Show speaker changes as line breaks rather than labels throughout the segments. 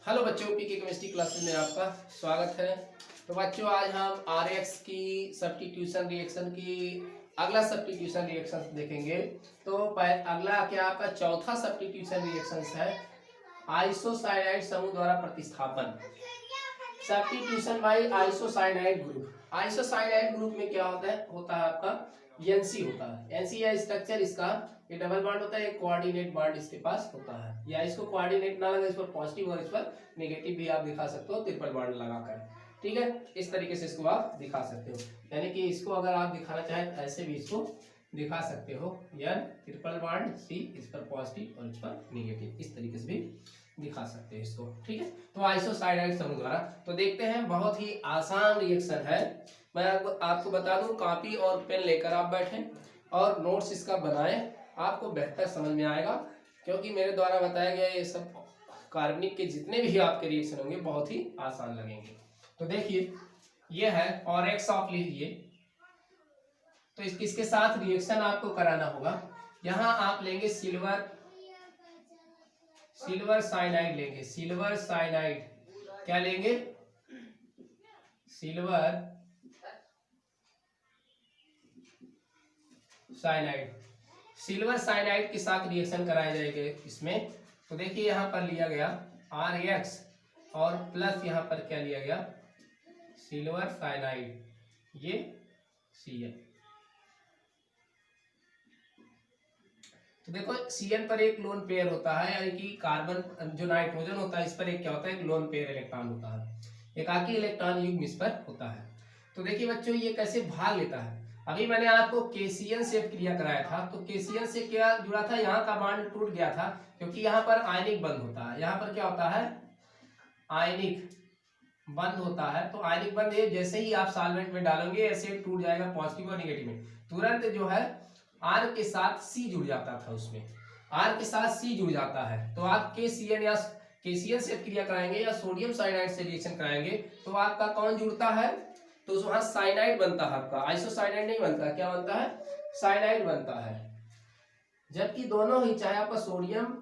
Hello बच्चों, पीके chemistry classes में आपका स्वागत है। तो बच्चों आज हम आरएक्स की सब्स्टिट्यूशन रिएक्शन की अगला सब्स्टिट्यूशन रिएक्शन देखेंगे। तो अगला क्या आपका चौथा सब्स्टिट्यूशन रिएक्शन है आइसोसाइनाइड समूह द्वारा प्रतिस्थापन। Substitution by isocyanide group. Isocyanide group में क्या होता है आपका एनसी होता है। एनसी या स्ट्रक्चर इसका ये डबल बॉन्ड होता है, एक कोऑर्डिनेट बॉन्ड इसके पास होता है, या इसको कोऑर्डिनेट ना लगा इस पर पॉजिटिव और इस पर नेगेटिव भी आप दिखा सकते हो ट्रिपल बॉन्ड लगाकर। ठीक है, इस तरीके से इसको आप दिखा सकते हो, यानी कि इसको अगर आप दिखाना चाहें तो ऐसे भी इसको दिखा सकते हो, एन ट्रिपल बॉन्ड सी, इस पर पॉजिटिव और इस पर नेगेटिव, इस तरीके से भी दिखा सकते हैं इसको। ठीक है, तो आइसोसाइनाइड समूह द्वारा तो देखते हैं, बहुत ही आसान रिएक्शन है। मैं आपको बता दूं, कॉपी और पेन लेकर आप बैठें और नोट्स इसका बनाएं, आपको बेहतर समझ में आएगा, क्योंकि मेरे द्वारा बताया गया ये सब कार्बनिक के जितने भी आपके रिएक्शन होंगे बहुत ही आसान लगेंगे। तो देखिए ये है और एक्स ऑफ लीजिए, तो इसके साथ रिएक्शन आपको कराना होगा। यहां आप लेंगे सिल्वर साइनाइड लेंगे, सिल्वर साइनाइड क्या लेंगे, सिल्वर साइनाइड। सिल्वर साइनाइड के साथ रिएक्शन कराया जाएगा इसमें। तो देखिए यहां पर लिया गया RX और प्लस यहां पर क्या लिया गया सिल्वर साइनाइड, ये Cl। तो देखो Cl पर एक लोन पेयर होता है, यानी कि कार्बन जो नाइट्रोजन होता है इस पर एक क्या होता है, एक लोन पेयर इलेक्ट्रॉन होता है, एकाकी इलेक्ट्रॉन युग्म इस पर होता है। तो देखिए बच्चों ये कैसे भाग लेता है। अभी मैंने आपको केसीएन से क्रिया कराया था, तो केसीएन से क्या जुड़ा था, यहाँ का बॉन्ड टूट गया था, क्योंकि यहाँ पर आयनिक बंध होता है। यहाँ पर क्या होता है, आयनिक बंध होता है। तो आयनिक बंध ये जैसे ही आप सॉल्वेंट में डालोगे ऐसे टूट जाएगा, पॉजिटिव और निगेटिव में तुरंत जो है आर के साथ सी जुड़ जाता था, उसमें आर के साथ सी जुड़ जाता है। तो आप केसीएन या केसीएन से क्रिया कराएंगे या सोडियम साइनाइड से रिएक्शन कराएंगे तो आपका कौन जुड़ता है, तो वहां साइनाइड बनता है आपका, आइसोसाइनाइड नहीं बनता, क्या बनता है, साइनाइड बनता है। जबकि दोनों ही, चाहे आपका सोडियम,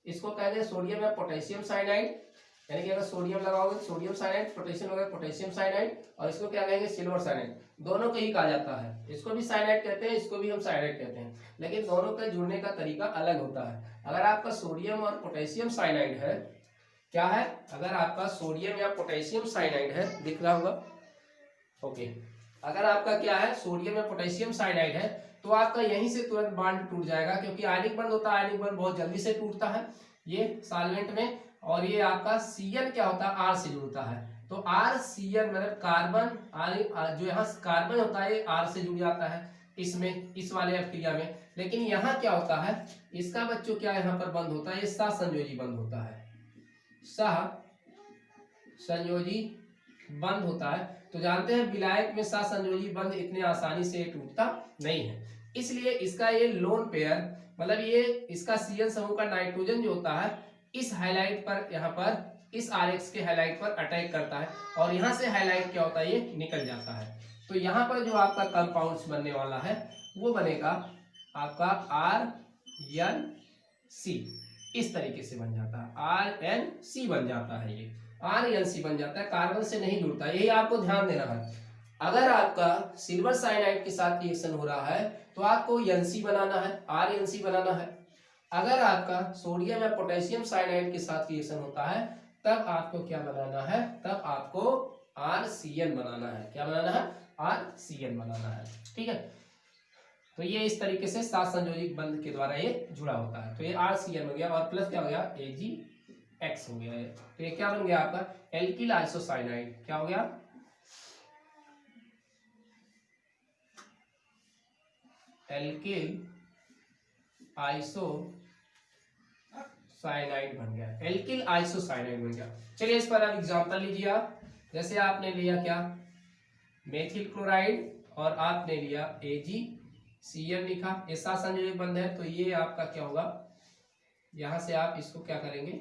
इसको कहते हैं सोडियम या पोटेशियम साइनाइड, यानी कि अगर सोडियम लगाओगे सोडियम साइनाइड, पोटेशियम लगाओगे पोटेशियम साइनाइड, और इसको क्या कहेंगे सिल्वर साइनाइड, दोनों को ही कहा जाता है। इसको भी साइनाइड कहते हैं, इसको भी हम साइनाइड कहते हैं, लेकिन दोनों के जुड़ने का तरीका अलग होता है। अगर आपका सोडियम और पोटेशियम साइनाइड है, क्या है, अगर आपका सोडियम या पोटेशियम साइनाइड है, दिख रहा होगा, ओके, अगर आपका क्या है सोडियम या पोटेशियम साइनाइड है तो आपका यहीं से तुरंत बॉन्ड टूट जाएगा, क्योंकि आयनिक बंध होता है, आयनिक बंध बहुत जल्दी से टूटता है ये सॉल्वेंट में। और ये आपका Cl क्या होता है, आर से जुड़ता है, तो RCl मतलब कार्बन, जो यहाँ कार्बन होता है आर से जुड़ जाता है इसमें, इस वाले अभिक्रिया में। लेकिन यहाँ क्या होता है, इसका बच्चों क्या यहाँ पर बंद होता है, ये सह संयोजी बंद होता है, सह संयोजी बंद होता है। तो जानते हैं विलायक में सह संयोजी बंध इतने आसानी से टूटता नहीं है, इसलिए इसका ये लोन पेयर, मतलब ये इसका Cl समूह का नाइट्रोजन जो होता है इस हाइलाइट पर, यहाँ पर इस RX के हाइलाइट पर अटैक करता है, और यहाँ से हाइलाइट क्या होता है, ये निकल जाता है। तो यहाँ पर जो आपका कंपाउंड्स बनने वाला है वो बनेगा आपका RNC, इस तरीके से बन जाता है, RNC बन जाता है, ये RNC बन जाता है, कार्बन से नहीं जुड़ता। यही आपको ध्यान देना है, अगर आपका सिल्वर साइनाइड के साथ रिएक्शन हो रहा है तो आपको NC बनाना है, RNC बनाना है। अगर आपका सोडियम या पोटेशियम साइनाइड के साथ रिएक्शन होता है तब आपको क्या बनाना है, तब आपको RCN बनाना है, क्या बनाना है, RCN बनाना है। ठीक है, तो ये इस तरीके से सात संयोजिक बंध के द्वारा ये जुड़ा होता है। तो ये RCN हो गया और प्लस क्या हो गया, AgX हो गया है। तो ये क्या बन गया आपका एल्किल आइसोसाइनाइड, क्या हो गया, एल्किल आइसोसाइनाइड बन गया, एल्किल आइसोसाइनाइड बन गया। चलिए इस पर आप एग्जांपल लीजिए आप, जैसे आपने लिया क्या मेथिल क्लोराइड और आपने लिया AgCl लिखा, ये सात संयोजक बंध है, तो ये आपका क्या होगा, यहां से आप इसको क्या करेंगे,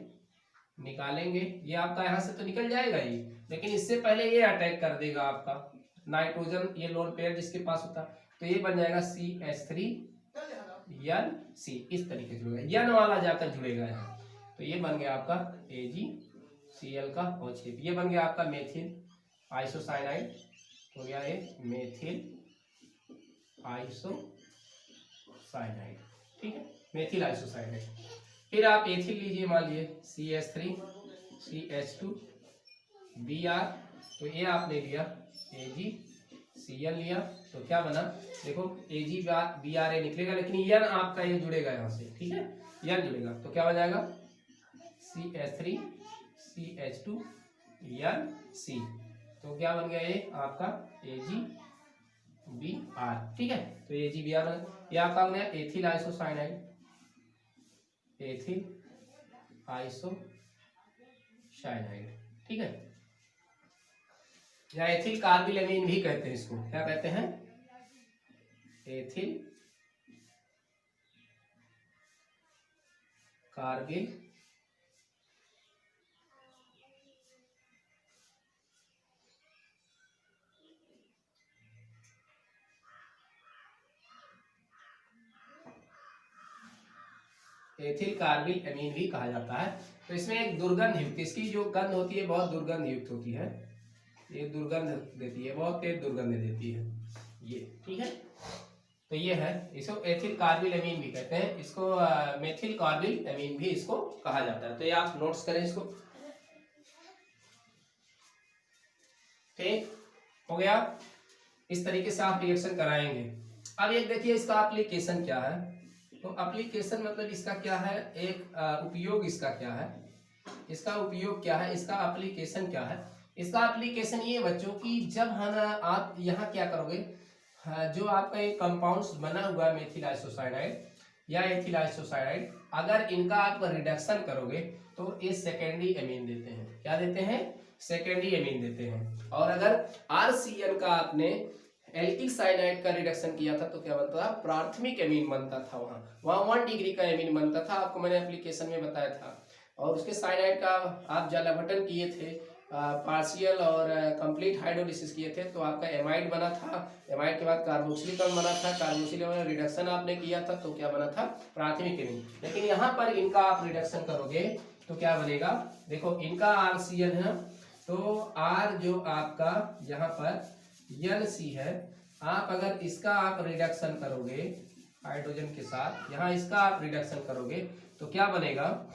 निकालेंगे, ये आपका यहां से तो निकल जाएगा ही, लेकिन इससे पहले ये अटैक कर देगा आपका नाइट्रोजन, ये लोन पेयर जिसके पास होता, तो ये बन जाएगा CH3NC, इस तरीके से जुड़ेगा, N वाला जाकर जुड़ेगा यहाँ, तो ये बन गया आपका Ag Cl का OH, ये बन गया आपका मेथिल आइसोसाइनाइड, हो गया ये मेथिल आइसोसाइनाइड, ठीक है, मेथिल आइसोसाइनाइड। फिर आप एथिल लीजिए, मान लीजिए CH3 CH2 Br, तो ये आपने लिया AgCl लिया, तो क्या बना, देखो AgBra निकलेगा, लेकिन N आपका ये जुड़ेगा यहाँ से, ठीक है, N जुड़ेगा, तो क्या हो जाएगा CH3 CH2 NC, तो क्या बन गया ये आपका AgBr, ठीक है, तो AgBr ये आपका बन गया एथिल आइसोसाइनाइड, एथिल आइसोसाइनाइड, ठीक है, या एथिल कार्बिलएमीन भी कहते हैं इसको, क्या कहते हैं, ethyl carbyl ethyl carbyl amine भी कहा जाता है। तो इसमें एक दुर्गंध युक्त, इसकी जो गंध होती है बहुत दुर्गंध युक्त होती है, ये दुर्गंध देती है, बहुत तेज दुर्गंध देती है ये, ठीक है, तो ये है, इसको एथिल कार्बिल एमीन भी कहते हैं, इसको मेथिल कार्बिल एमीन भी इसको कहा जाता है, तो ये आप नोट्स करें इसको, ठीक हो गया। इस तरीके से आप रिएक्शन कराएंगे। अब एक देखिए इसका एप्लीकेशन क्या है, तो एप्लीकेशन मतलब इसका क्या है, एक उपयोग इसका क्या है, इसका उपयोग क्या है, इसका एप्लीकेशन क्या है। इसका एप्लीकेशन ये बच्चों की, जब हम आप यहाँ क्या करोगे, जो आपका एक कंपाउंड्स बना हुआ है मेथिल आइसोसाइनाइड या एथिल आइसोसाइनाइड, अगर इनका आप रिडक्शन करोगे तो ये सेकेंडरी एमीन देते हैं, क्या देते हैं, सेकेंडरी एमीन देते हैं। और अगर RCN का आपने एल्किल साइनाइड का रिडक्शन किया था तो क्या बनता था, प्राथमिक एमीन बनता था, वहाँ 1 डिग्री का एमीन बनता था, आपको मैंने एप्लीकेशन में बताया था। और उसके साइनाइड का आप जलावटन किए थे, पार्शियल और कंप्लीट हाइड्रोलिसिस किए थे, तो आपका एमाइड बना था, एमाइड के बाद कार्बोक्सिलिक अम्ल बना था, कार्बोक्सिलिक अम्ल रिडक्शन आपने किया था, तो क्या बना था, प्राथमिक एमीन। लेकिन यहाँ पर इनका आप रिडक्शन करोगे तो क्या बनेगा, देखो इनका RCN है, तो R जो आपका यहाँ पर NC है, आप अगर इसका आप रिडक्शन करोगे हाइड्रोजन के साथ, यहाँ इसका आप रिडक्शन करोगे तो क्या बनेगा,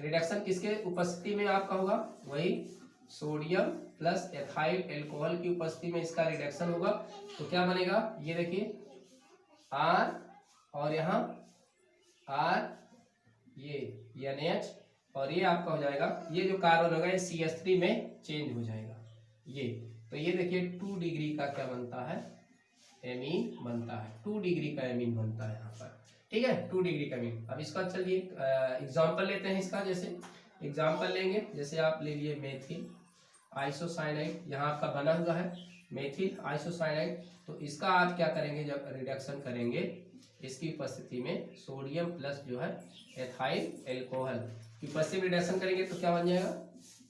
रिडक्शन किसके उपस्थिति में आपका होगा, वही सोडियम प्लस एथाइल एल्कोहल की उपस्थिति में इसका रिडक्शन होगा, तो क्या बनेगा, ये देखिए R और यहाँ R, ये NH, और ये आपका हो जाएगा, ये जो कार्बन होगा ये CH3 में चेंज हो जाएगा ये, तो ये देखिए 2 डिग्री का क्या बनता है, एमीन बनता है, 2 डिग्री का एमीन बनता है यहाँ पर, ठीक है, 2 डिग्री का एमीन। अब इसका चलिए एग्जांपल लेते हैं इसका, जैसे एग्जांपल लेंगे, जैसे आप ले लिए मेथिल आइसोसाइनाइड, यहाँ आपका बना हुआ है मेथिल आइसोसाइनाइड, तो इसका आप क्या करेंगे, जब रिडक्शन करेंगे इसकी उपस्थिति में सोडियम प्लस जो है एथाइल एल्कोहल की उपस्थिति में रिडक्शन करेंगे तो क्या बन जाएगा,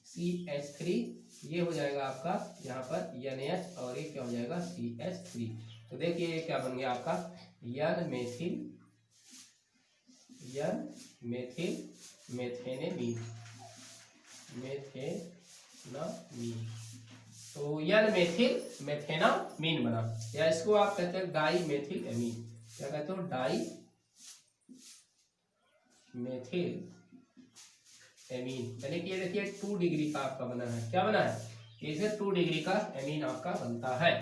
CH3, ये हो जाएगा आपका यहाँ पर NH, और ये क्या हो जाएगा CH3, तो देखिए ये क्या बन गया आपका N मेथिल मेथेनेमीन, तो N मेथिल मेथेनामीन बना, या इसको आप कहते हैं डाई मेथिल एमीन, क्या कहते हो, डाई मेथिल एमीन, यानी कि ये देखिए 2 डिग्री का आपका बना है, क्या बना है, इसे 2 डिग्री का एमीन आपका बनता है।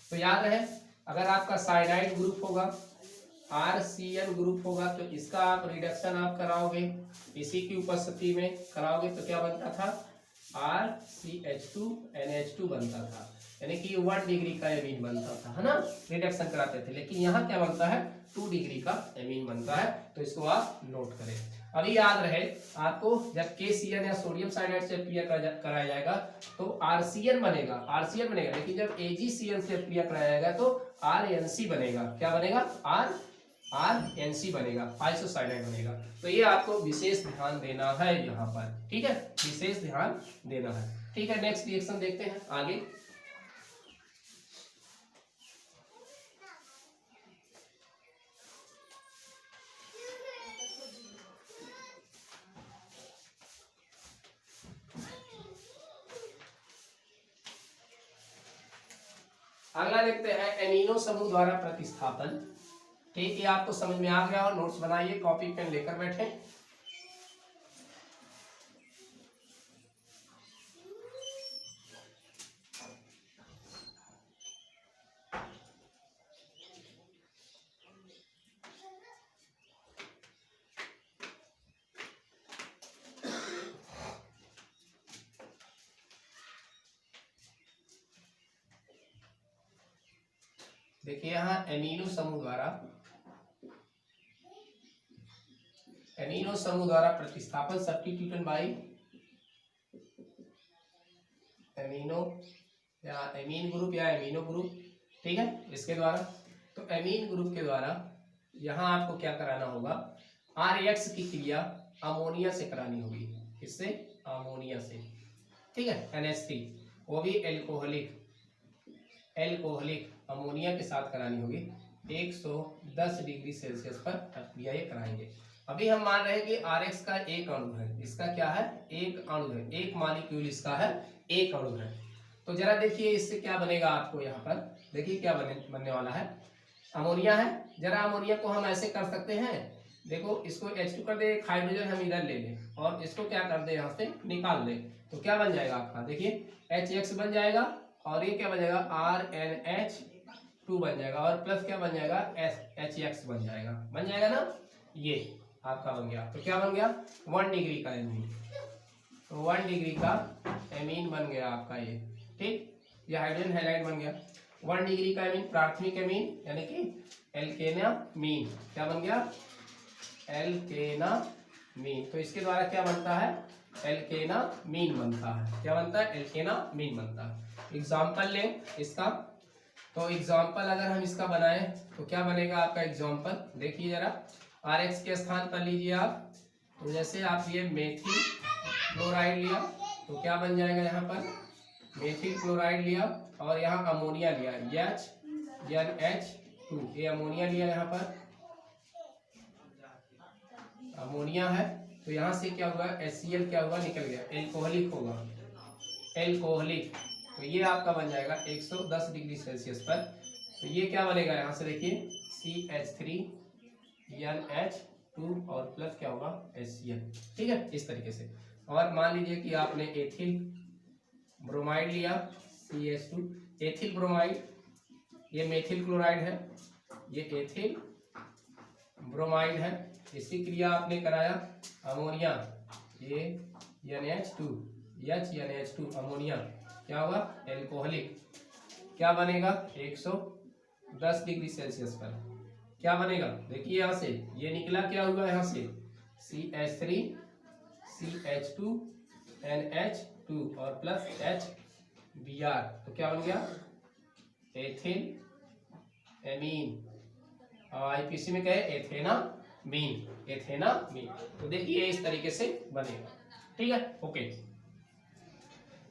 तो याद रहे, अगर आपका साइनाइड ग्रुप होगा, RCN ग्रुप होगा, तो इसका आप रिडक्शन आप कराओगे, इसी की उपस्थिति में कराओगे तो क्या बनता था, RCH2NH2 बनता था, यानी कि 1 डिग्री का एमीन बनता था, है ना, रिडक्शन कराते थे। लेकिन यहाँ क्या बनता है, 2 डिग्री का एमीन बनता है, तो इसको आप नोट करें। अभी याद रहे आपको, जब KCN या सोडियम साइनाइड से क्रिया कराया जाएगा तो RCN बनेगा, लेकिन जब AgCN से क्रिया कराया जाएगा तो RNC बनेगा, क्या बनेगा, RNC बनेगा, आइसोसाइनाइड बनेगा। तो ये आपको विशेष ध्यान देना है यहाँ पर, ठीक है, विशेष ध्यान देना है, ठीक है। नेक्स्ट रिएक्शन देखते हैं आगे। अगला देखते हैं एमिनो समूह द्वारा प्रतिस्थापन। ठीक, ये आपको समझ में आ गया और नोट्स बनाइए, कॉपी पेन लेकर बैठे। देखिए यहाँ एमिनो समूह द्वारा प्रतिस्थापन, सब्स्टिट्यूशन बाई एमिनो या एमीन ग्रुप या एमिनो ग्रुप। ठीक है, इसके द्वारा, तो एमीन ग्रुप के द्वारा यहाँ आपको क्या कराना होगा, RX की क्रिया अमोनिया से करानी होगी। किससे? अमोनिया से। ठीक है, NH3, वो भी एल्कोहलिक अमोनिया के साथ करानी होगी। 110 डिग्री सेल्सियस पर प्रक्रिया ये कराएंगे। अभी हम मान रहे हैं कि RX का एक अणु है, इसका क्या है, एक अणु है, एक मॉलिक्यूल इसका है, एक अणु है। तो जरा देखिए इससे क्या बनेगा, आपको यहाँ पर देखिए क्या बनने वाला है। अमोनिया है, जरा अमोनिया को हम ऐसे कर सकते हैं, देखो इसको H2 कर दे, हाइड्रोजन हम इधर ले लें और इसको क्या कर दे, यहाँ से निकाल दे, तो क्या बन जाएगा आपका, देखिए HX बन जाएगा और ये क्या बन जाएगा, RNH2 बन जाएगा और प्लस क्या बन जाएगा, HX बन जाएगा ना, ये आपका बन गया। तो क्या बन गया, 1 डिग्री का एमीन, तो 1 डिग्री का एमीन बन गया आपका ये। ठीक, ये हाइड्रोजन हैलाइड बन गया। 1 डिग्री का एमीन, प्राथमिक एमीन यानी कि एल्केनामीन, क्या बन गया, एल्केनामीन। तो इसके द्वारा क्या बनता है, एल्केनामीन बनता है। क्या बनता है, एल्केनामीन बनता है। एग्जाम्पल लें इसका, तो एग्जाम्पल अगर हम इसका बनाएं तो क्या बनेगा आपका एग्जाम्पल, देखिए जरा, RX के स्थान पर लीजिए आप, तो जैसे आप ये मेथिल क्लोराइड लिया तो क्या बन जाएगा, यहाँ पर मेथिल क्लोराइड लिया और यहाँ अमोनिया लिया, HNH2, ये अमोनिया लिया, यहाँ पर अमोनिया है, तो यहाँ से क्या हुआ, HCl क्या हुआ, निकल गया, एल्कोहलिक होगा, एल्कोहलिक। तो ये आपका बन जाएगा 110 डिग्री सेल्सियस पर। तो ये क्या बनेगा, यहाँ से देखिए CH3NH2 और प्लस क्या होगा, HCl। ठीक है, इस तरीके से। और मान लीजिए कि आपने एथिल ब्रोमाइड लिया, CH2, एथिल ब्रोमाइड, ये मेथिल क्लोराइड है, ये एथिल ब्रोमाइड है, इसकी क्रिया आपने कराया अमोनिया, ये NH2 अमोनिया, क्या होगा, एल्कोहलिक, क्या बनेगा, 110 डिग्री सेल्सियस पर क्या बनेगा, देखिए यहाँ से ये निकला, क्या हुआ यहाँ से CH3 CH2 NH2 और प्लस HBr, तो क्या बन गया, एथिल एमीन, IPC में कहे एथेनामीन। तो देखिए इस तरीके से बनेगा। ठीक है, ओके।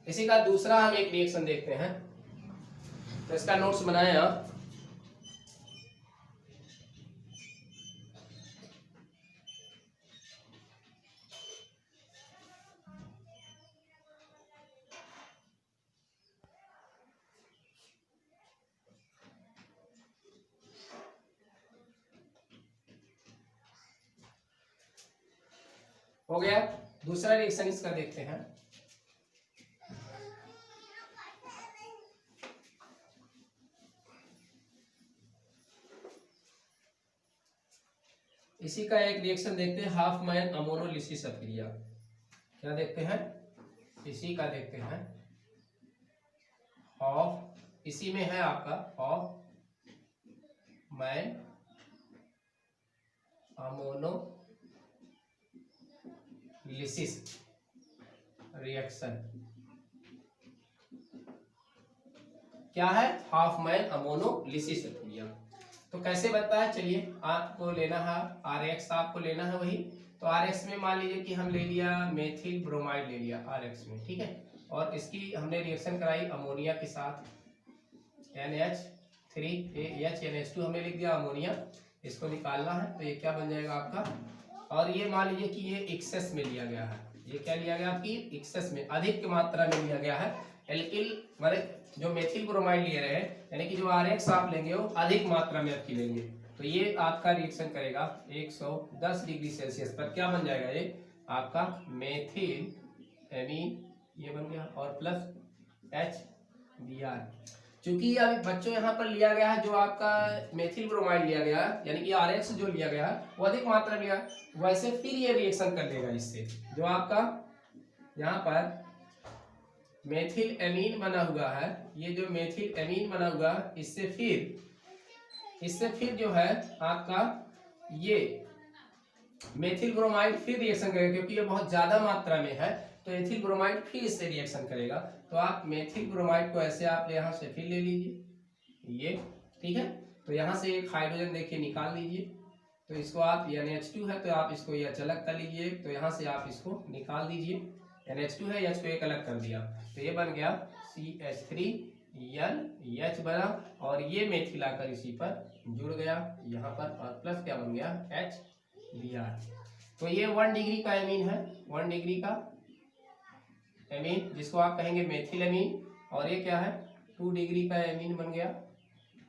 इसी का दूसरा हम एक रिएक्शन देखते हैं, तो इसका नोट्स बनाया आप। हो गया, दूसरा रिएक्शन इसका देखते हैं। इसी का एक रिएक्शन देखते हैं, हाफमैन अमोनोलिसिस अभिक्रिया। क्या देखते हैं, इसी का देखते हैं, इसी में है आपका हाफमैन अमोनोलिसिस रिएक्शन। क्या है, हाफमैन अमोनोलिसिस अभिक्रिया। तो कैसे बनता है, चलिए आपको लेना है RX, आपको लेना है वही। तो RX में मान लीजिए कि हम ले लिया मेथिल ब्रोमाइड ले लिया RX में, ठीक है, और इसकी हमने रिएक्शन कराई अमोनिया के साथ, NH3HNH2 हमने लिख दिया अमोनिया, इसको निकालना है। तो ये क्या बन जाएगा आपका, और ये मान लीजिए कि ये एक्सेस में लिया गया है, ये क्या लिया गया आपकी एक्सेस में, अधिक मात्रा में लिया गया है, एल्किल मतलब जो मेथिल ब्रोमाइड ले रहे हैं, यानी कि जो RX आप लेंगे वो अधिक मात्रा में आपकी लेंगे, तो ये आपका रिएक्शन करेगा 110 डिग्री सेल्सियस पर। क्या बन जाएगा ये आपका मेथिल एमीन, ये बन गया, और प्लस HBr। चूंकि अभी बच्चों यहाँ पर लिया गया है जो आपका मेथिल ब्रोमाइड लिया गया है, यानी कि RX जो लिया गया है वो अधिक मात्रा में लिया, वैसे फिर ये रिएक्शन कर लेगा इससे। जो आपका यहाँ पर मेथिल एमीन बना हुआ है, ये जो मेथिल एमीन बना हुआ है, इससे फिर जो है आपका ये मेथिल ब्रोमाइड फिर रिएक्शन करेगा, क्योंकि ये बहुत ज्यादा मात्रा में है, तो एथिल ब्रोमाइड फिर इससे रिएक्शन करेगा। तो आप मेथिल ब्रोमाइड को ऐसे आप यहाँ से फिर ले लीजिए, ये ठीक है। तो यहाँ से एक हाइड्रोजन देखिए निकाल लीजिए, तो इसको आप NH2 है तो आप इसको ये अलग कर लीजिए, तो यहाँ से आप इसको निकाल दीजिए, NH2 है, H को एक अलग कर दिया, तो ये बन गया CH3NH बना, और ये मेथिल आकर इसी पर जुड़ गया यहाँ पर, और प्लस क्या बन गया HBr। तो ये 1 डिग्री का एमीन है, 1 डिग्री का एमीन जिसको आप कहेंगे मेथिल एमीन, और ये क्या है 2 डिग्री का एमीन बन गया,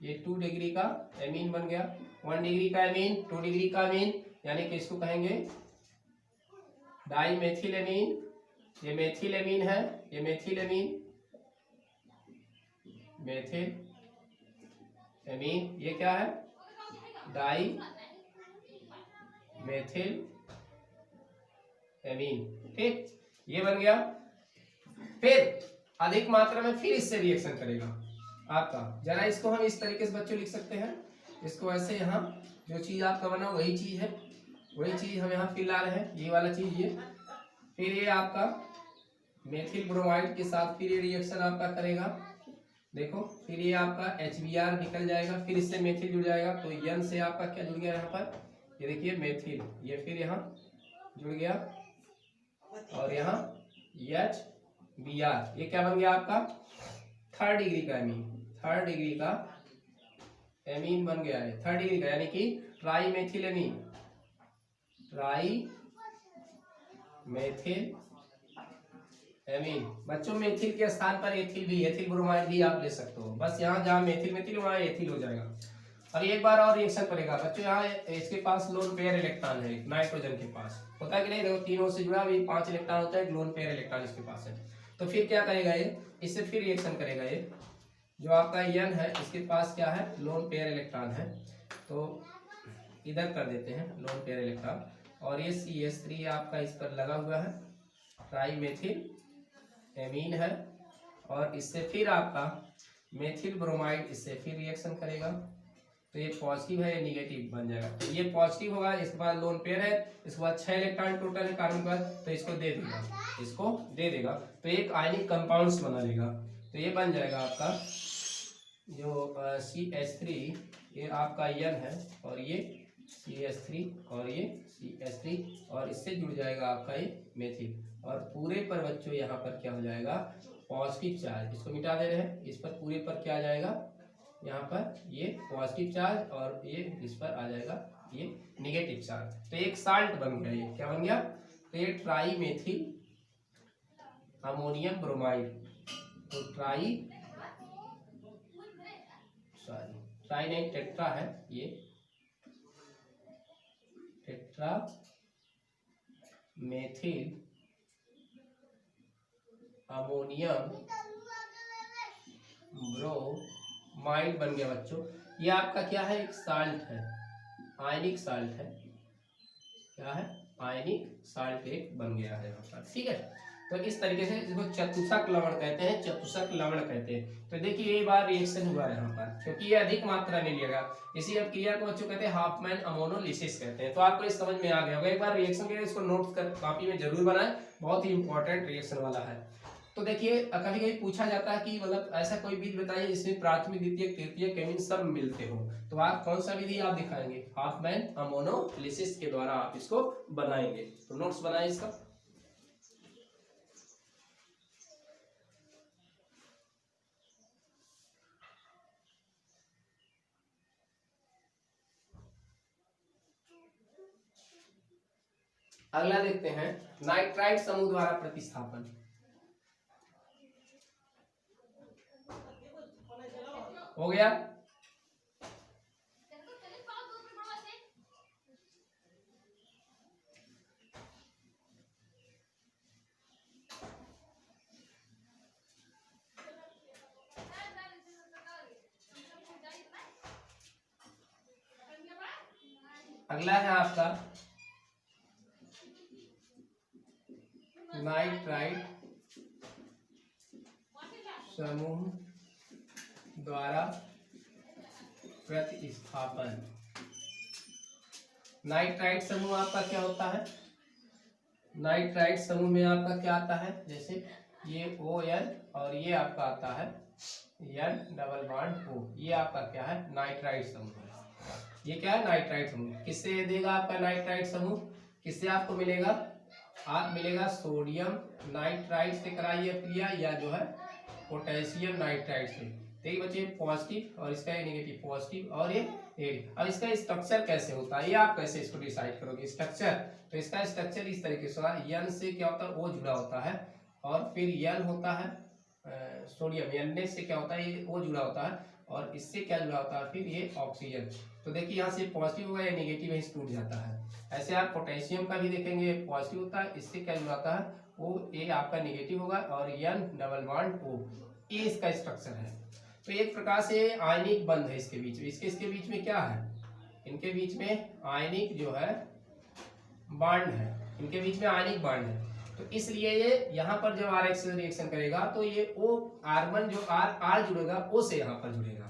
ये 2 डिग्री का एमीन बन गया। 1 डिग्री का एमीन, 2 डिग्री का एमीन, यानी कि इसको कहेंगे डाई मेथिल एमीन। ये मेथिल एमीन है, ये मेथिल एमीन, मेथिल एमीन, ये क्या है डाई मेथिल एमीन, ठीक, ये बन गया। फिर अधिक मात्रा में फिर इससे रिएक्शन करेगा आपका। जरा इसको हम इस तरीके से बच्चों लिख सकते हैं, इसको ऐसे, यहाँ जो चीज आपका बना वही चीज है, वही चीज हम यहाँ फिर ला रहे हैं, ये वाला चीज ये। फिर ये आपका मेथिल ब्रोमाइड के साथ फिर ये रिएक्शन आपका करेगा, देखो, फिर ये आपका HBr निकल जाएगा, फिर इससे मेथिल जुड़ जाएगा, तो N से आपका क्या जुड़ गया यहाँ पर, ये देखिए मेथिल, ये फिर यहाँ जुड़ गया, और यहाँ HBr, ये क्या बन गया आपका 3rd डिग्री का एमीन, 3rd डिग्री का एमीन बन गया है, 3rd डिग्री का, यानी कि try methyl amine, try methyl amine. बच्चों मेथिल के स्थान पर एथिल भी, एथिल ब्रोमाइड भी आप ले सकते हो, बस यहाँ जहाँ मेथिल मेथिल वहाँ एथिल हो जाएगा। और एक बार और रिएक्शन करेगा बच्चों, यहाँ इसके पास लोन पेयर इलेक्ट्रॉन है, नाइट्रोजन के पास होता है कि नहीं, देखो तीनों से जुड़ा हुआ 5 इलेक्ट्रॉन होता है, लोन पेयर इलेक्ट्रॉन इसके पास है। तो फिर क्या करेगा ये, इससे फिर रिएक्शन करेगा, ये जो आपका N है इसके पास क्या है लोन पेयर इलेक्ट्रॉन है, तो इधर कर देते हैं लोन पेयर इलेक्ट्रॉन, और ये CH3 आपका इस पर लगा हुआ है, ट्राई मेथिल एमीन है, और इससे फिर आपका मेथिल ब्रोमाइड इससे फिर रिएक्शन करेगा, तो ये पॉजिटिव है, ये निगेटिव बन जाएगा, तो ये पॉजिटिव होगा, इसके बाद लोन पेयर है, इसके बाद 6 इलेक्ट्रॉन टोटल है कार्बन पर, तो इसको दे देगा, इसको दे देगा, तो एक आयनिक कंपाउंड्स बना लेगा, तो ये बन जाएगा आपका जो CH3, ये आपका N है, और ये CH3, और ये CH3, और इससे जुड़ जाएगा आपका ये मेथिल, और पूरे पर बच्चों यहाँ पर क्या हो जाएगा पॉजिटिव चार्ज, इसको मिटा दे रहे हैं, इस पर पूरे पर क्या आ जाएगा यहाँ पर ये पॉजिटिव चार्ज, और ये इस पर आ जाएगा ये निगेटिव चार्ज, तो एक साल्ट बन गया, ये क्या बन गया, तो ये ट्राई मेथिल अमोनियम ब्रोमाइड, तो ट्राई नहीं टेट्रा है, ये टेट्रा मेथिल अमोनियम ब्रोमाइड बन गया बच्चों। ये आपका क्या है एक साल्ट है, आयनिक साल्ट है, क्या है आयनिक साल्ट एक बन गया है यहाँ पर, ठीक है। तो इस तरीके से इसको चतुष्क लवण कहते हैं, चतुष्क लवण कहते हैं। तो देखिए ये बार रिएक्शन हुआ है यहाँ पर, क्योंकि ये अधिक मात्रा में लिया गया, इसी क्रिया को बच्चों कहते हैं हाफमैन अमोनोलिसिस कहते हैं। तो आपको इस समझ में आ गया होगा, एक बार रिएक्शन के इसको नोट कर कॉपी में जरूर बनाएं, बहुत ही इंपॉर्टेंट रिएक्शन वाला है। तो देखिए कभी कभी पूछा जाता है कि मतलब ऐसा कोई विधि बताइए जिसमें प्राथमिक द्वितीय तृतीय केमिन सब मिलते हो, तो आप कौन सा विधि आप दिखाएंगे, हाफमैन अमोनोलिसिस के द्वारा आप इसको बनाएंगे। तो नोट्स बनाए इसका। अगला देखते हैं नाइट्राइट समूह द्वारा प्रतिस्थापन। हो गया। अगला है आपका नाइट्राइट समूह द्वारा प्रतिस्थापन। नाइट्राइट समूह आपका क्या होता है? नाइट्राइट समूह में आपका क्या आता है? जैसे ये ON और ये आपका आता है N डबल बॉन्ड O, ये आपका क्या है? नाइट्राइट समूह है। ये क्या है? नाइट्राइट समूह। किससे देगा आपका नाइट्राइट समूह? किससे आपको मिलेगा? आप मिलेगा सोडियम नाइट्राइट से कराइए क्रिया, या जो है पोटेशियम नाइट्राइट से। देखिए बच्चे, पॉजिटिव और इसका ये नेगेटिव, पॉजिटिव और ये नेगेटिव। अब इसका स्ट्रक्चर कैसे होता है, ये आप कैसे इसको डिसाइड करोगे? स्ट्रक्चर, तो इसका स्ट्रक्चर इस तरीके से होगा। N से क्या होता है? O जुड़ा होता है, और फिर N होता है सोडियम, N से क्या होता है? ये O जुड़ा होता है, और इससे क्या जुड़ा होता है? फिर ये ऑक्सीजन। तो देखिए यहाँ से पॉजिटिव होगा या नेगेटिव है, टूट जाता है। ऐसे आप पोटेशियम का भी देखेंगे, पॉजिटिव होता है, इससे क्या जुड़ा होता है? O आपका नेगेटिव होगा, और N डबल बॉन्ड O, ये इसका स्ट्रक्चर है। तो एक प्रकार से आयनिक बंध है इसके बीच में। इसके बीच में क्या है? इनके बीच में आयनिक जो है बॉन्ड है, इनके बीच में आयनिक बॉन्ड है। तो इसलिए ये यहाँ पर जब RX से रिएक्शन करेगा तो ये O R1 जो R जुड़ेगा O से यहाँ पर जुड़ेगा,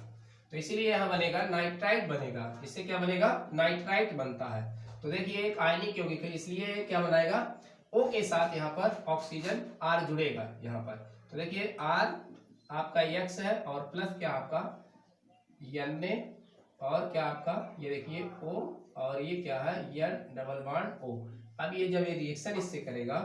तो इसीलिए यहाँ बनेगा नाइट्राइट बनेगा। इससे क्या बनेगा? नाइट्राइट बनता है। तो देखिए एक आयनिक यौगिक है, इसलिए क्या बनाएगा? O के साथ यहाँ पर ऑक्सीजन R जुड़ेगा यहाँ पर। तो देखिए R आपका X है, और प्लस क्या आपका Na, और क्या आपका ये देखिए O, और ये क्या है? N double bond O। अब ये जब ये रिएक्शन इससे करेगा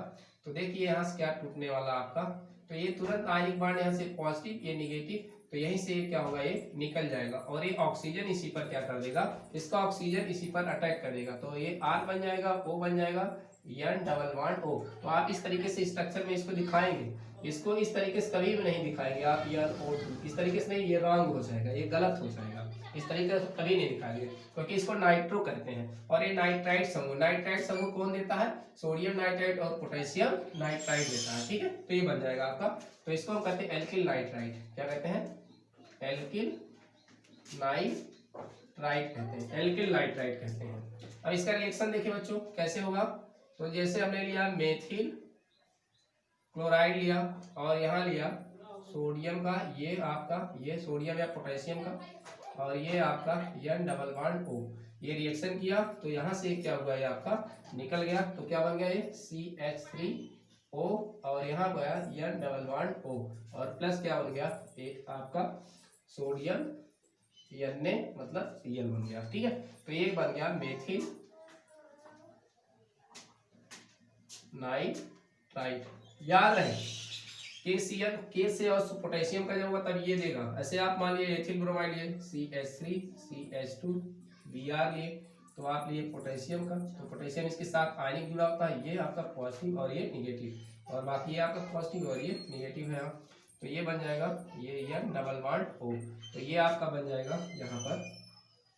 तो देखिए यहाँ से क्या टूटने वाला आपका? तो ये तुरंत आयनिक बॉन्ड यहाँ से पॉजिटिव, ये नेगेटिव, तो यहीं से क्या होगा? ये निकल जाएगा, और ये ऑक्सीजन इसी पर क्या कर देगा? इसका ऑक्सीजन इसी पर अटैक कर देगा, तो ये R बन जाएगा, O बन जाएगा, N डबल बॉन्ड O। तो आप इस तरीके से स्ट्रक्चर में इसको दिखाएंगे, इसको इस तरीके से कभी भी नहीं दिखाएंगे आप O2 इस तरीके से नहीं, ये रॉन्ग हो जाएगा, ये गलत हो जाएगा। इस तरीके से कभी नहीं दिखाएंगे, क्योंकि इसको नाइट्रो कहते हैं। और ये नाइट्राइट समूह, नाइट्राइट समूह कौन देता है? सोडियम नाइट्राइट और पोटेशियम नाइट्राइट देता है। ठीक है, तो ये बन जाएगा आपका। तो इसको हम कहते हैं एल्किल नाइट्राइट। क्या कहते हैं? एल्किल नाइट्राइट कहते हैं, एल्किल नाइट्राइट कहते हैं। अब इसका रिएक्शन देखिए बच्चों कैसे होगा। तो जैसे हमने लिया मेथिल क्लोराइड लिया, और यहाँ लिया सोडियम का, ये आपका ये सोडियम या पोटेशियम का, और ये आपका N डबल बॉन्ड O। ये रिएक्शन किया तो यहाँ से क्या हुआ? ये आपका निकल गया, तो क्या बन गया? ये CH3O, और यहाँ गया N डबल बॉन्ड O, और प्लस क्या बन गया? ये आपका सोडियम Na मतलब Cl बन गया। ठीक है, तो ये बन गया मेथिल नाइट्राइट। याद रहे KCl, K से और पोटेशियम का जब होगा तब ये देगा। ऐसे आप मान लिए एथिल ब्रोमाइड लिए, CH3 CH2 Br लिए, तो आप लिए पोटेशियम का, तो पोटेशियम इसके साथ आयनिक जुड़ा होता है, ये आपका पॉजिटिव और ये निगेटिव, और बाकी ये आपका पॉजिटिव और ये निगेटिव है। तो ये बन जाएगा ये N डबल बॉन्ड O। तो ये आपका बन जाएगा यहाँ पर,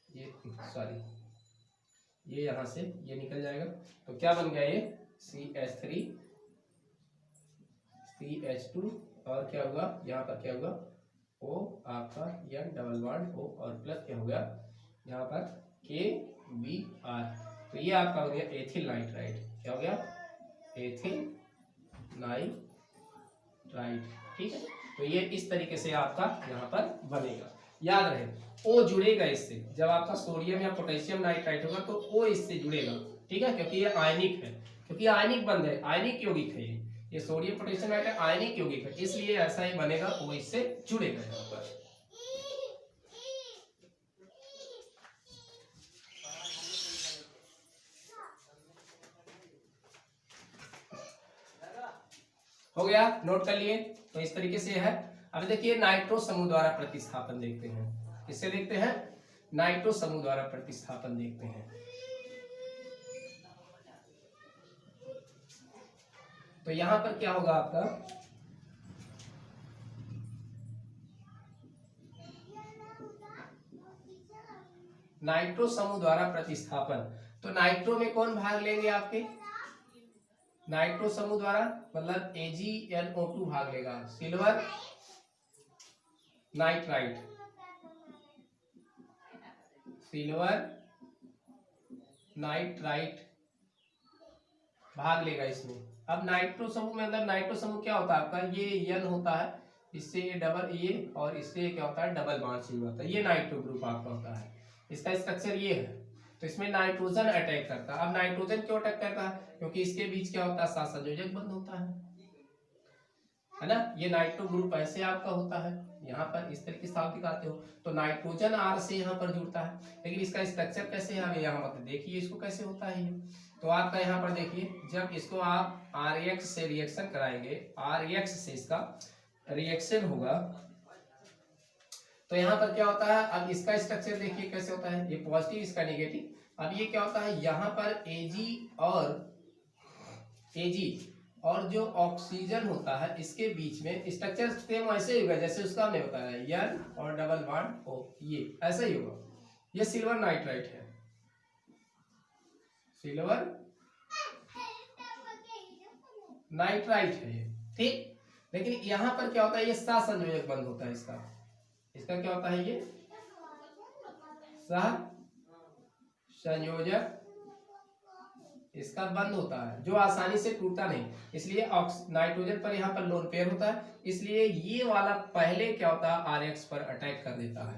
ये सॉरी ये यहाँ से ये निकल जाएगा, तो क्या बन गया? ये CH3 CH2, और क्या हुआ यहाँ पर? क्या हुआ? O आपका N डबल बॉन्ड O, और प्लस क्या हो गया यहाँ पर? KBr। तो ये आपका हो गया एथिल नाइट्राइट। क्या हो गया? Ethyl nitrite. ठीक है, तो ये इस तरीके से आपका यहाँ पर बनेगा। याद रहे O जुड़ेगा इससे, जब आपका सोडियम या पोटेशियम नाइट्राइट होगा तो O इससे जुड़ेगा। ठीक है, क्योंकि ये आयनिक है, क्योंकि आयनिक बंध है, आयनिक यौगिक है ये सोडियम पोटेशियम नाइट्राइट आयनिक यौगिक है, इसलिए ऐसा ही बनेगा, O इससे जुड़ेगा यहाँ पर। हो गया, नोट कर लिए। तो इस तरीके से है। अब देखिए नाइट्रो समूह द्वारा प्रतिस्थापन देखते हैं। किससे देखते हैं? नाइट्रो समूह द्वारा प्रतिस्थापन देखते हैं। तो यहां पर क्या होगा आपका? नाइट्रो समूह द्वारा प्रतिस्थापन। तो नाइट्रो में कौन भाग लेंगे आपके, नाइट्रो समूह द्वारा मतलब AgNO2 भाग लेगा, सिल्वर नाइट्राइट, सिल्वर नाइट्राइट भाग लेगा इसमें। अब नाइट्रो समूह में मतलब नाइट्रो समूह क्या होता है आपका, ये N होता है, इससे ये डबल ये और इससे क्या होता है डबल बॉन्ड चाहिए होता है, ये नाइट्रो ग्रुप आपका होता है। इसका स्ट्रक्चर ये है, तो इसमें नाइट्रोजन अटैक करता है। अब नाइट्रोजन क्यों अटैक करता है, क्योंकि इसके बीच क्या होता है साथ संयोजक बंद होता है ना। ये नाइट्रो ग्रुप ऐसे आपका होता है, यहाँ पर इस तरीके से आप दिखाते हो, तो नाइट्रोजन R से यहाँ पर जुड़ता है। लेकिन इसका स्ट्रक्चर कैसे है आप यहाँ मतलब देखिए इसको कैसे होता है ये। तो आपका यहाँ पर देखिए जब इसको आप RX से रिएक्शन कराएंगे, RX से इसका रिएक्शन होगा तो यहाँ पर क्या होता है, अब इसका स्ट्रक्चर देखिए कैसे होता है, ये पॉजिटिव इसका नेगेटिव। अब ये क्या होता है यहाँ पर Ag और जो ऑक्सीजन होता है इसके बीच में स्ट्रक्चर सेम ऐसे ही होगा जैसे उसका हमने बताया N और डबल बॉन्ड O, ये ऐसा ही होगा। ये सिल्वर नाइट्राइट है, सिल्वर नाइट्राइट है ये, ठीक। लेकिन यहाँ पर क्या होता है, ये सह संयोजक बंद होता है इसका क्या होता है, ये सह संयोजक इसका बंद होता है, जो आसानी से टूटता नहीं। इसलिए नाइट्रोजन पर यहाँ पर लोन पेयर होता है, इसलिए ये वाला पहले क्या होता है RX पर अटैक कर देता है,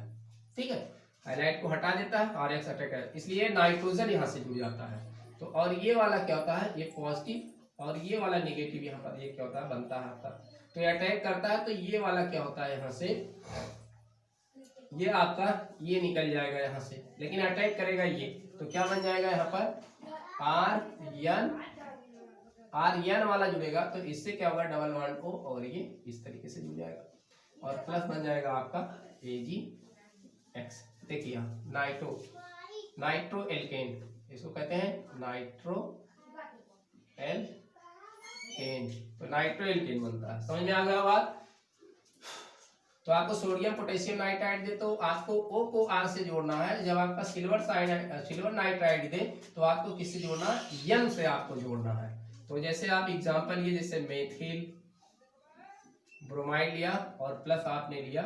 ठीक है, हाइलाइट को हटा देता है, RX अटैक कर, इसलिए नाइट्रोजन यहाँ से जुड़ जाता है। तो और ये वाला क्या होता है, ये पॉजिटिव और ये वाला नेगेटिव यहाँ पर ये क्या होता है बनता है आपका, तो ये अटैक करता है। तो ये वाला क्या होता है यहाँ से, ये आपका ये निकल जाएगा यहाँ से, लेकिन अटैक करेगा ये, तो क्या बन जाएगा यहाँ पर RN वाला जुड़ेगा, तो इससे क्या होगा डबल बॉन्ड O और ये इस तरीके से जुड़ जाएगा और प्लस बन जाएगा आपका AgX। देखिए नाइट्रो एल्केन, इसको कहते हैं नाइट्रो एल्केन, तो नाइट्रो एल्केन बनता है। समझ में आ गया बात। तो आपको सोडियम पोटेशियम नाइट्राइड दे तो आपको O को R से जोड़ना है, जब आपका सिल्वर नाइट्राइड दे तो आपको किससे जोड़ना है, N से आपको जोड़ना है। तो जैसे आप एग्जांपल ये जैसे मेथिल ब्रोमाइड लिया और प्लस आपने लिया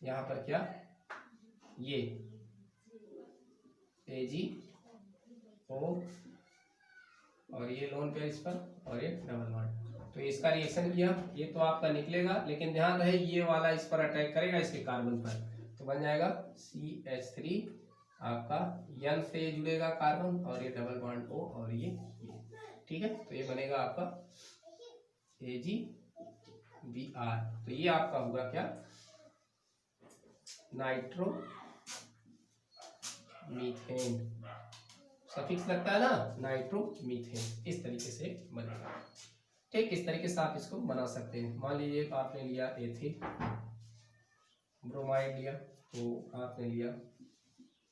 यहाँ पर क्या ये AgO और ये लोन पेयर इस पर और ये डबल बॉन्ड, तो इसका रिएक्शन किया, ये तो आपका निकलेगा, लेकिन ध्यान रहे ये वाला इस पर अटैक करेगा इसके कार्बन पर, तो बन जाएगा CH3 आपका N से जुड़ेगा कार्बन और ये डबल बॉन्ड O और ये ठीक है, तो ये बनेगा आपका AgBr। तो ये आपका होगा क्या नाइट्रो मीथेन, सफिक्स लगता है ना नाइट्रो मीथेन, इस तरीके से बनेगा, ठीक। इस तरीके से आप इसको बना सकते हैं। मान लीजिए आपने लिया एथिल ब्रोमाइड लिया, तो आपने लिया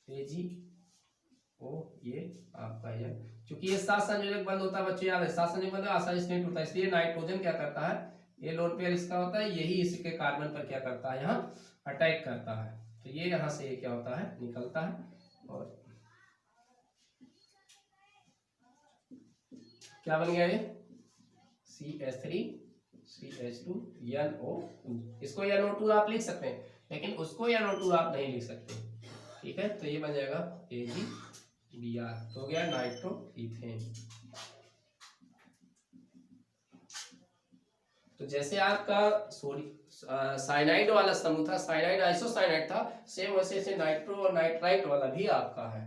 AgO, ये आपका है, क्योंकि ये सात संयोजक बंद होता है बच्चों, याद है सात संयोजक बंद आसानी से नहीं टूटता, इसलिए नाइट्रोजन क्या करता है, ये लोन पेयर इसका होता है, यही इसके कार्बन पर क्या करता है यहाँ अटैक करता है, तो ये यहाँ से ये क्या होता है निकलता है और क्या बन गया ये CH3 CH2 NO2, इसको NO2 आप लिख सकते हैं, लेकिन उसको NO2 आप नहीं लिख सकते, ठीक है। तो ये बन जाएगा AgBr, तो हो गया नाइट्रो इथेन। तो जैसे आपका साइनाइड वाला समूह था, साइनाइड आइसोसाइनाइड था, सेम वैसे से नाइट्रो और नाइट्राइट वाला भी आपका है,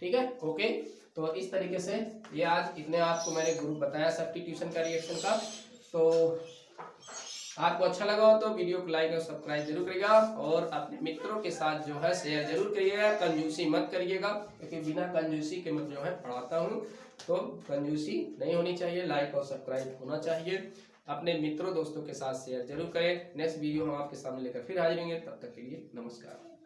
ठीक है, ओके। तो इस तरीके से ये आज इतने आपको मैंने ग्रुप बताया सब्स्टिट्यूशन का रिएक्शन का। तो आपको अच्छा लगा हो तो वीडियो को लाइक और सब्सक्राइब जरूर करिएगा और अपने मित्रों के साथ जो है शेयर जरूर करिएगा, कंजूसी मत करिएगा, क्योंकि बिना कंजूसी के मैं जो है पढ़ाता हूँ, तो कंजूसी नहीं होनी चाहिए, लाइक और सब्सक्राइब होना चाहिए। अपने मित्रों दोस्तों के साथ शेयर जरूर करें। नेक्स्ट वीडियो हम आपके सामने लेकर फिर हाजिर होंगे, तब तक के लिए नमस्कार।